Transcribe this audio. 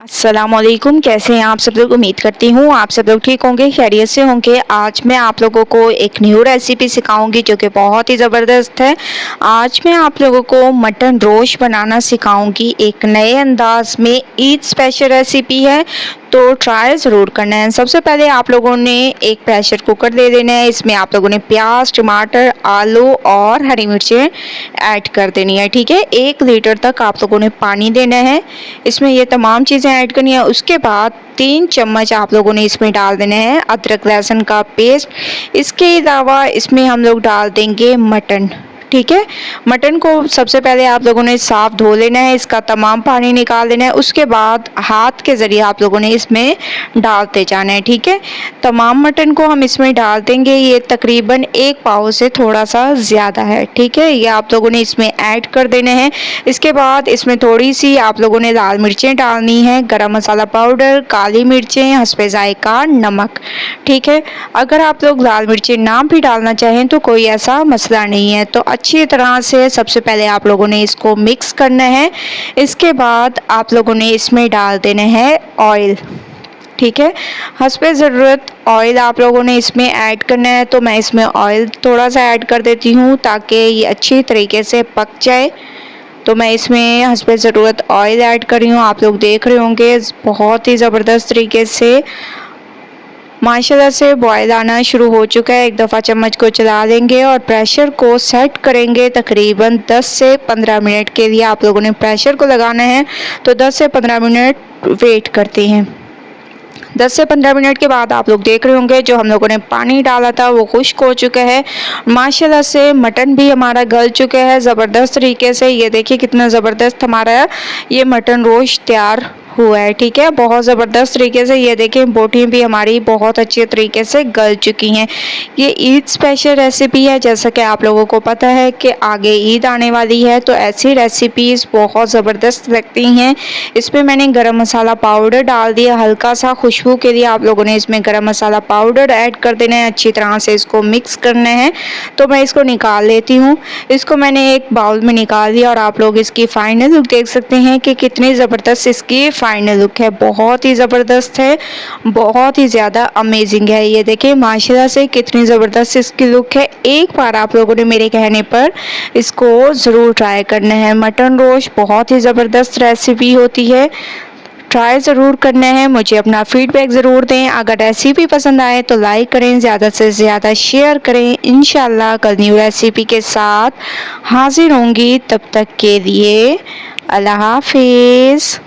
अस्सलामुअलैकुम। कैसे हैं आप सब लोग? उम्मीद करती हूँ आप सब लोग ठीक होंगे, खैरियत से होंगे। आज मैं आप लोगों को एक न्यू रेसिपी सिखाऊंगी जो कि बहुत ही ज़बरदस्त है। आज मैं आप लोगों को मटन रोस्ट बनाना सिखाऊंगी एक नए अंदाज में। ईद स्पेशल रेसिपी है तो ट्राई ज़रूर करना है। सबसे पहले आप लोगों ने एक प्रेशर कुकर ले लेना है। इसमें आप लोगों ने प्याज, टमाटर, आलू और हरी मिर्चें ऐड कर देनी है। ठीक है, 1 लीटर तक आप लोगों ने पानी देना है। इसमें ये तमाम चीज़ें ऐड करनी है। उसके बाद 3 चम्मच आप लोगों ने इसमें डाल देने हैं अदरक लहसुन का पेस्ट। इसके अलावा इसमें हम लोग डाल देंगे मटन। ठीक है, मटन को सबसे पहले आप लोगों ने साफ धो लेना है, इसका तमाम पानी निकाल देना है। उसके बाद हाथ के ज़रिए आप लोगों ने इसमें डालते जाना है। ठीक है, तमाम मटन को हम इसमें डाल देंगे। ये तकरीबन 1 पाव से थोड़ा सा ज़्यादा है। ठीक है, ये आप लोगों ने इसमें ऐड कर देने हैं। इसके बाद इसमें थोड़ी सी आप लोगों ने लाल मिर्चें डालनी है, गरम मसाला पाउडर, काली मिर्चें, हस्बे जायका नमक। ठीक है, अगर आप लोग लाल मिर्चें ना भी डालना चाहें तो कोई ऐसा मसला नहीं है। तो अच्छी तरह से सबसे पहले आप लोगों ने इसको मिक्स करना है। इसके बाद आप लोगों ने इसमें डाल देने हैं ऑयल। ठीक है, हस्बे ज़रूरत ऑयल आप लोगों ने इसमें ऐड करना है। तो मैं इसमें ऑयल थोड़ा सा ऐड कर देती हूँ ताकि ये अच्छी तरीके से पक जाए। तो मैं इसमें हस्बे ज़रूरत ऑयल ऐड कर रही हूँ। आप लोग देख रहे होंगे बहुत ही ज़बरदस्त तरीके से माशाल्लाह से बॉयल आना शुरू हो चुका है। एक दफ़ा चम्मच को चला लेंगे और प्रेशर को सेट करेंगे। तकरीबन 10 से 15 मिनट के लिए आप लोगों ने प्रेशर को लगाना है। तो 10 से 15 मिनट वेट करते हैं। 10 से 15 मिनट के बाद आप लोग देख रहे होंगे जो हम लोगों ने पानी डाला था वो खुश्क हो चुका है। माशाल्लाह से मटन भी हमारा गल चुका है ज़बरदस्त तरीके से। ये देखिए कितना ज़बरदस्त हमारा ये मटन रोस्ट तैयार हुआ है। ठीक है, बहुत ज़बरदस्त तरीके से। ये देखिए बोटियाँ भी हमारी बहुत अच्छे तरीके से गल चुकी हैं। ये ईद स्पेशल रेसिपी है। जैसा कि आप लोगों को पता है कि आगे ईद आने वाली है तो ऐसी रेसिपीज़ बहुत ज़बरदस्त लगती हैं। इसमें मैंने गरम मसाला पाउडर डाल दिया, हल्का सा खुशबू के लिए आप लोगों ने इसमें गरम मसाला पाउडर ऐड कर देना है। अच्छी तरह से इसको मिक्स करना है। तो मैं इसको निकाल लेती हूँ। इसको मैंने एक बाउल में निकाल दिया और आप लोग इसकी फाइनल लुक देख सकते हैं कि कितनी ज़बरदस्त इसकी फाइनल लुक है। बहुत ही ज़बरदस्त है, बहुत ही ज़्यादा अमेजिंग है। ये देखिए माशाल्लाह से कितनी ज़बरदस्त इसकी लुक है। एक बार आप लोगों ने मेरे कहने पर इसको ज़रूर ट्राई करना है। मटन रोस्ट बहुत ही ज़बरदस्त रेसिपी होती है, ट्राई ज़रूर करना है। मुझे अपना फीडबैक ज़रूर दें। अगर रेसिपी पसंद आए तो लाइक करें, ज़्यादा से ज़्यादा शेयर करें। इंशाल्लाह कल न्यू रेसिपी के साथ हाजिर होंगी। तब तक के लिए अल्लाह हाफिज़।